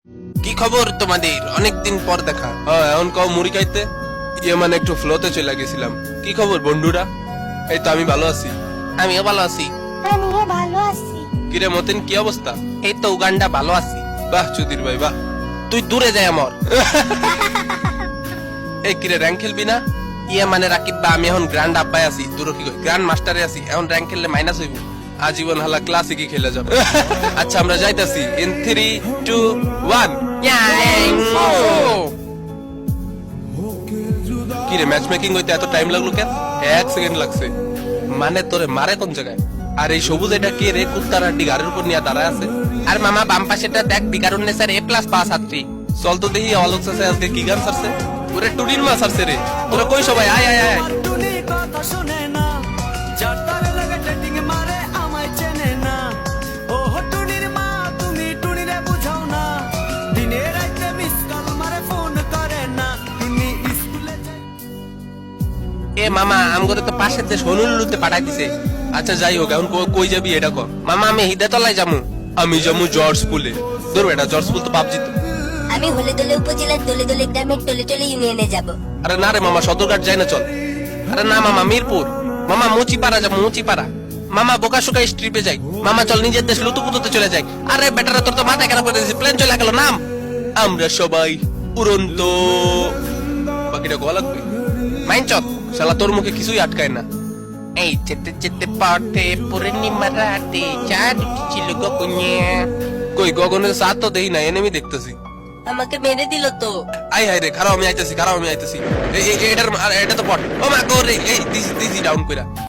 কি খবর তোমাদের? অনেকদিন পর দেখা। এখন কও মুড়ি খাইতে। মানে একটু ফ্লোতে চলে গেছিলাম। কি খবর বন্ধুরা? এই তো আমি ভালো আছি। আমিও ভালো আছি। আমিও ভালো আছি। কিরে মতিন, কি অবস্থা? এই তো উগান্ডা ভালো আছি। বাহ চুদির ভাই বাহ। তুই দূরে যাই আমার। এই কিরে র্যাঙ্ক খেলবি না? মানে রাকিব বা আমি এখন গ্র্যান্ড আব্বাই আছি, দূর কি কই গ্র্যান্ড মাস্টারে আছি। এখন র্যাঙ্ক খেললে মাইনাস হইব। আজীবন হালা ক্লাসিকই খেলে যাবে। আচ্ছা আমরা যাইতাছি ইন 3 2 1। কিরে ম্যাচ মেকিং হইতে এত টাইম লাগলো কেন? 1 সেকেন্ড লাগছে। মানে তোরে মারে কোন জায়গায়? আর এই সবুজ এটা কে রে? কুত্তার আড্ডি গাড়ির উপর নিয়ে দাঁড়ায় আছে। আর মামা বাম পাশেটা দেখ, বিকারুন্নে স্যার A+ পাস ছাত্রী। চল তো দেখি অলোক চাচা আজকে কি গান ছাড়ছে। ওরে টুরির মাছ ছাড়ছে রে। তোরা কই সবাই? আয় আয় আয়। টুনি কথা শুনে না, যার তারে লাগে ডেটিং মারে আমায় চেনে না। ও টুনির মা, তুমি টুনিরে বুঝাও না, দিনে রাতে মিস কল মারে ফোন করে না। টুনি স্কুলে যায়। এ মামা আমগরে তো পাশের দেশ হনুলুতে পাঠাই দিছে। আচ্ছা যাই হোক, এখন কই যাবি এটা কর। মামা আমি হিদায়তলায় যামু। আমি যাবো জর্জ পুলে। তোর এটা জর্জ পুল তো পাবজি তো। আমি হলে দলে উপজেলার দলে দলে গ্রামের টলে টলে ইউনিয়নে যাব। আরে না রে মামা, সদরঘাট যাই না চল। আরে না মামা মিরপুর। মামা মুচিপাড়া যাবো, মুচিপাড়া। মামা বোকাশোকা স্ট্রিপে যাই। মামা চল নিজের দেশ লুতুপুতুতে চলে যাই। আরে বেটারা তোর তো মাথায় খারাপ করে দিয়েছে, প্লেন চলে গেল নাম। আমরা সবাই উড়ন্ত। বাকিটা গোয়া লাগবে। মাইনচত শালা তোর মুখে কিছুই আটকায় না। এই যেতে যেতে পথে পূর্ণিমা রাতে চাঁদ উঠেছিল গগনে। কই গগনের সাথ তো দেই না, এনেমি দেখতেছি। আমাকে মেরে দিল তো। আই হাই রে, খারাপ আমি আইতেছি, খারাপ আমি আইতেছি। এটা তো পট। ও মা গো রে, এই দিছি ডাউন কইরা।